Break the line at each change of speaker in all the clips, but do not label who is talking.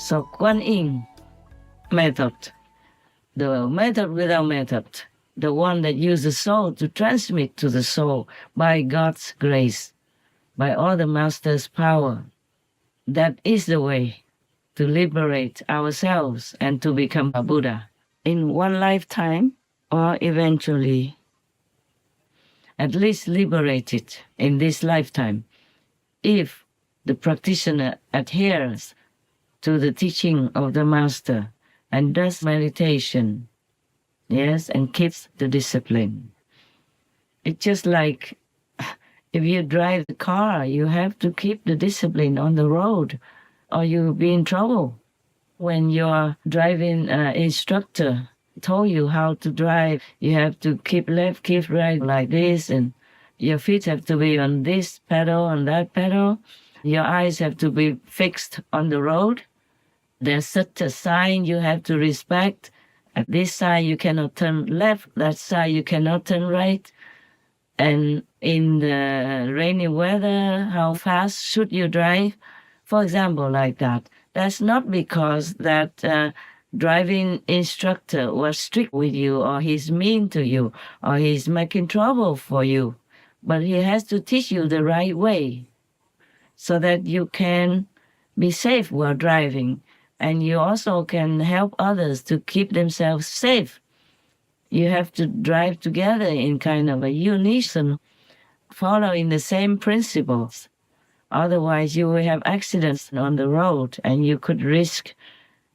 So Kuan Yin method, the method without method, the one that uses the soul to transmit to the soul by God's grace, by all the Master's power. That is the way to liberate ourselves and to become a Buddha in one lifetime, or eventually at least liberated in this lifetime, if the practitioner adheres to the teaching of the Master and does meditation, yes, and keeps the discipline. It's just like if you drive the car, you have to keep the discipline on the road or you'll be in trouble. When your driving instructor told you how to drive, you have to keep left, keep right like this, and your feet have to be on this pedal, on that pedal. Your eyes have to be fixed on the road. There's such a sign you have to respect. At this side you cannot turn left, that side you cannot turn right. And in the rainy weather, how fast should you drive? For example, like that. That's not because that driving instructor was strict with you or he's mean to you or he's making trouble for you, but he has to teach you the right way so that you can be safe while driving, and you also can help others to keep themselves safe. You have to drive together in kind of a unison, following the same principles. Otherwise, you will have accidents on the road and you could risk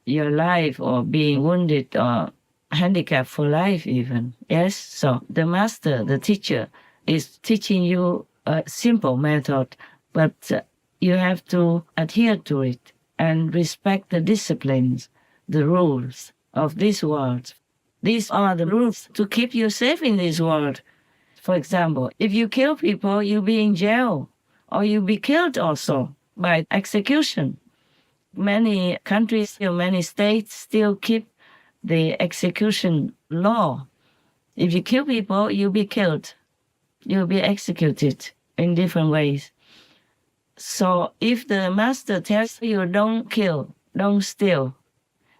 your life or being wounded or handicapped for life even. Yes, so the master, the teacher, is teaching you a simple method, but you have to adhere to it and respect the disciplines, the rules of this world. These are the rules to keep you safe in this world. For example, if you kill people, you'll be in jail or you'll be killed also by execution. Many countries or many states still keep the execution law. If you kill people, you'll be killed. You'll be executed in different ways. So if the master tells you don't kill, don't steal,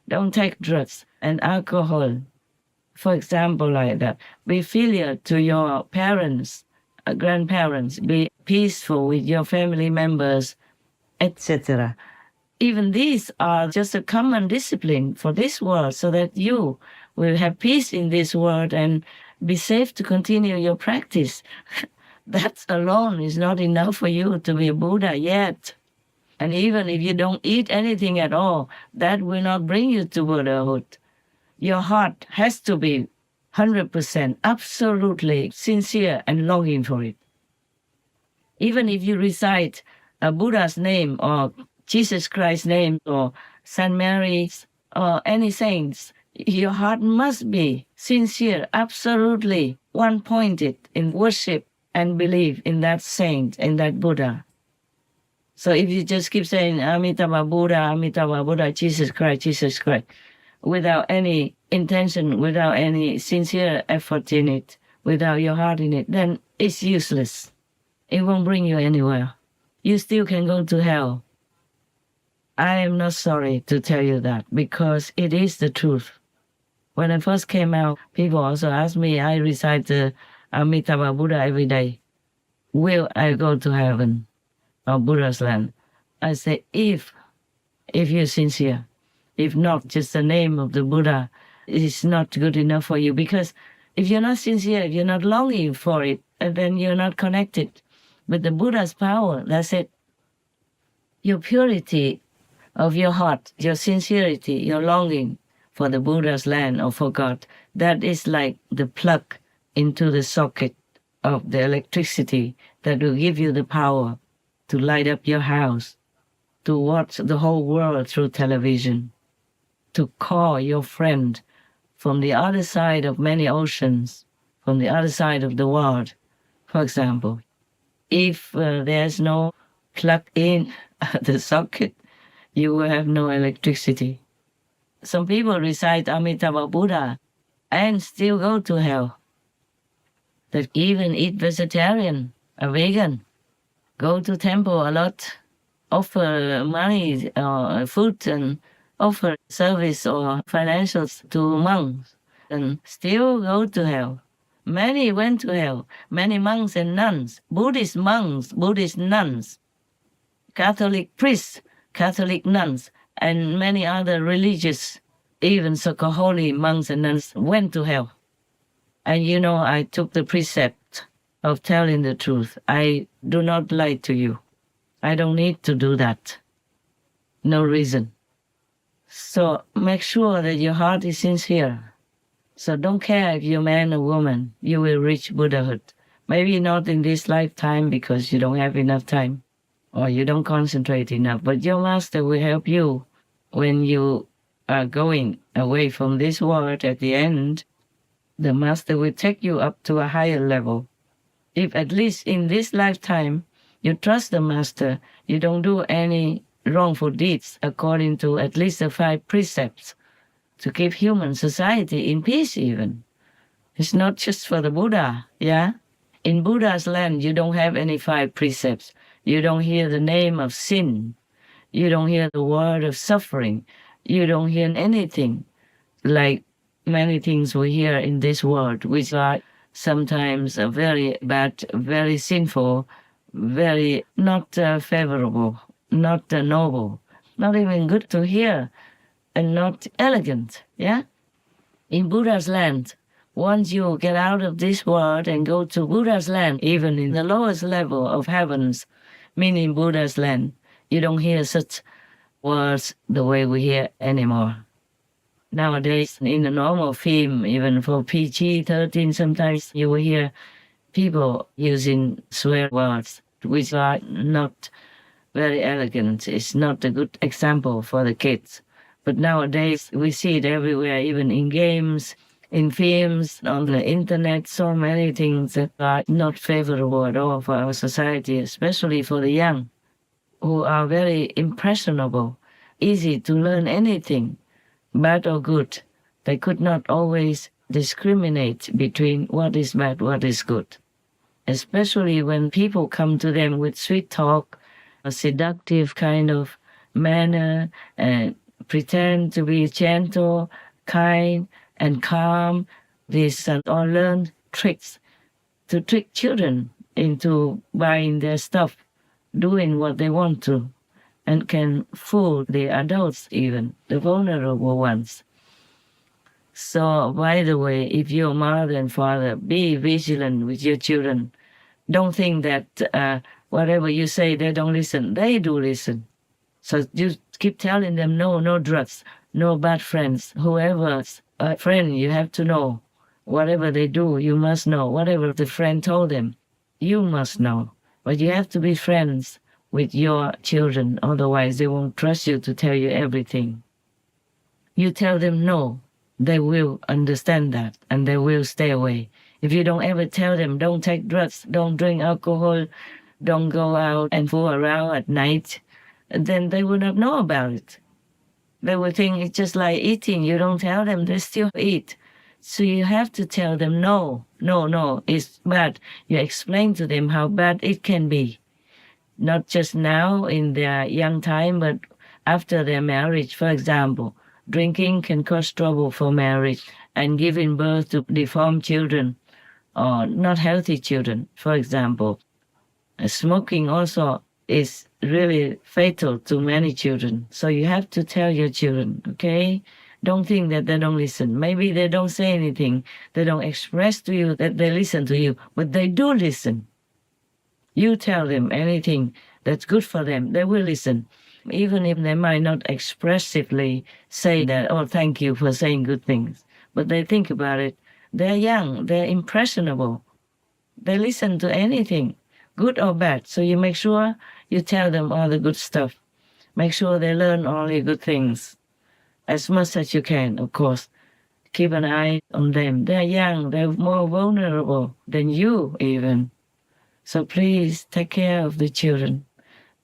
don't take drugs and alcohol, for example, like that, be filial to your parents, grandparents, be peaceful with your family members, etc. Even these are just a common discipline for this world so that you will have peace in this world and be safe to continue your practice. That alone is not enough for you to be a Buddha yet. And even if you don't eat anything at all, that will not bring you to Buddhahood. Your heart has to be 100% absolutely sincere and longing for it. Even if you recite a Buddha's name or Jesus Christ's name or Saint Mary's or any saints, your heart must be sincere, absolutely one-pointed in worship and belief in that saint, in that Buddha. So if you just keep saying Amitabha Buddha, Jesus Christ, without any intention, without any sincere effort in it, without your heart in it, then it's useless. It won't bring you anywhere. You still can go to hell. I am not sorry to tell you that because it is the truth. When I first came out, people also asked me, I recite the Amitabha Buddha every day. Will I go to heaven or Buddha's land? I say, if you're sincere. If not, just the name of the Buddha is not good enough for you. Because if you're not sincere, if you're not longing for it, then you're not connected with the Buddha's power. That's it. Your purity of your heart, your sincerity, your longing for the Buddha's land or for God, that is like the plug into the socket of the electricity that will give you the power to light up your house, to watch the whole world through television, to call your friend from the other side of many oceans, from the other side of the world, for example. If there's no plug in the socket, you will have no electricity. Some people recite Amitabha Buddha and still go to hell. That even eat vegetarian, a vegan, go to temple a lot, offer money, food and offer service or financials to monks and still go to hell. Many went to hell, many monks and nuns, Buddhist monks, Buddhist nuns, Catholic priests, Catholic nuns, and many other religious, even so-called holy monks and nuns went to hell. And you know, I took the precept of telling the truth. I do not lie to you. I don't need to do that. No reason. So make sure that your heart is sincere. So don't care if you're man or woman, you will reach Buddhahood. Maybe not in this lifetime because you don't have enough time or you don't concentrate enough, but your master will help you when you are going away from this world at the end. The master will take you up to a higher level. If at least in this lifetime you trust the master, you don't do any wrongful deeds according to at least the 5 precepts to keep human society in peace even. It's not just for the Buddha, yeah? In Buddha's land, you don't have any 5 precepts. You don't hear the name of sin. You don't hear the word of suffering. You don't hear anything like many things we hear in this world, which are sometimes very bad, very sinful, very not favorable, not noble, not even good to hear, and not elegant, yeah? In Buddha's land, once you get out of this world and go to Buddha's land, even in the lowest level of heavens, meaning Buddha's land, you don't hear such words the way we hear anymore. Nowadays, in a normal film, even for PG-13, sometimes you will hear people using swear words, which are not very elegant. It's not a good example for the kids. But nowadays, we see it everywhere, even in games, in films, on the internet, so many things that are not favorable at all for our society, especially for the young, who are very impressionable, easy to learn anything, bad or good. They could not always discriminate between what is bad, what is good. Especially when people come to them with sweet talk, a seductive kind of manner, and pretend to be gentle, kind, and calm. These are all learned tricks to trick children into buying their stuff, doing what they want to, and can fool the adults even, the vulnerable ones. So, by the way, if you're mother and father, be vigilant with your children. Don't think that whatever you say, they don't listen. They do listen. So you keep telling them, no, no drugs, no bad friends. Whoever's a friend, you have to know. Whatever they do, you must know. Whatever the friend told them, you must know. But you have to be friends with your children, otherwise they won't trust you to tell you everything. You tell them no, they will understand that and they will stay away. If you don't ever tell them, don't take drugs, don't drink alcohol, don't go out and fool around at night, then they will not know about it. They will think it's just like eating. You don't tell them, they still eat. So you have to tell them, no, no, no, it's bad. You explain to them how bad it can be. Not just now in their young time, but after their marriage, for example. Drinking can cause trouble for marriage and giving birth to deformed children or not healthy children, for example. Smoking also is really fatal to many children. So you have to tell your children, okay? Don't think that they don't listen. Maybe they don't say anything. They don't express to you that they listen to you, but they do listen. You tell them anything that's good for them, they will listen. Even if they might not expressively say that, oh, thank you for saying good things. But they think about it. They're young, they're impressionable. They listen to anything, good or bad. So you make sure you tell them all the good stuff. Make sure they learn all the good things. As much as you can, of course. Keep an eye on them. They're young, they're more vulnerable than you even. So please take care of the children.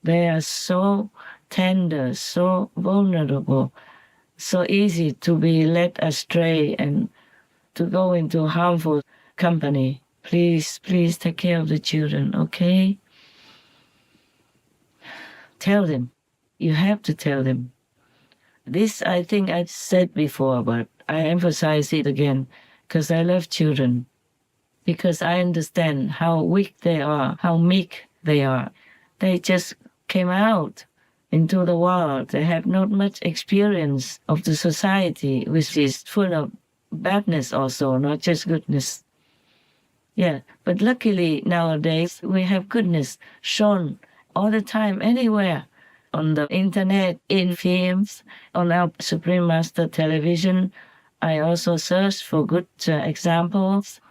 They are so tender, so vulnerable, so easy to be led astray and to go into harmful company. Please, please take care of the children, okay? Tell them. You have to tell them. This I think I said before, but I emphasize it again because I love children, because I understand how weak they are, how meek they are. They just came out into the world. They have not much experience of the society, which is full of badness also, not just goodness. Yeah, but luckily nowadays we have goodness shown all the time, anywhere. On the internet, in films, on our Supreme Master television. I also search for good examples,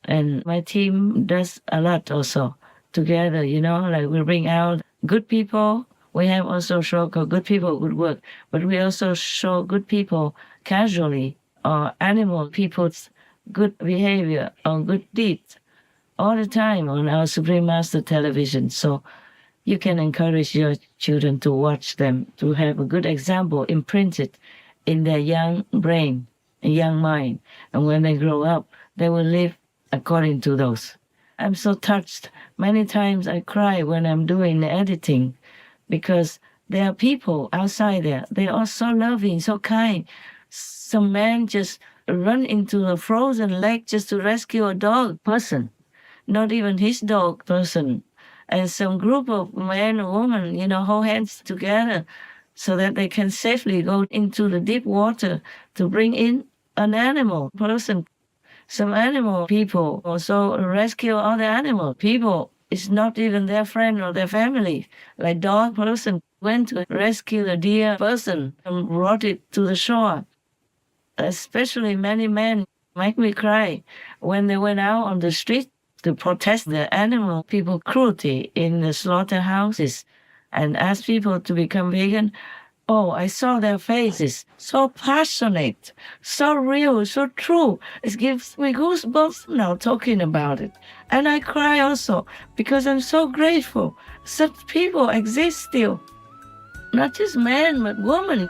and my team does a lot also together, like we bring out good people. We have also show good people, good work, but we also show good people casually, or animal people's good behavior or good deeds all the time on our Supreme Master television. So you can encourage your children to watch them, to have a good example imprinted in their young brain, young mind. And when they grow up, they will live according to those. I'm so touched. Many times I cry when I'm doing the editing, because there are people outside there. They are so loving, so kind. Some man just run into a frozen lake just to rescue a dog person, not even his dog person. And some group of men or women, hold hands together so that they can safely go into the deep water to bring in an animal person. Some animal people also rescue other animal people. It's not even their friend or their family. Like dog person went to rescue the deer person and brought it to the shore. Especially many men make me cry when they went out on the street to protest the animal people cruelty in the slaughterhouses and ask people to become vegan. Oh, I saw their faces, so passionate, so real, so true. It gives me goosebumps now talking about it. And I cry also because I'm so grateful such people exist still. Not just men, but women.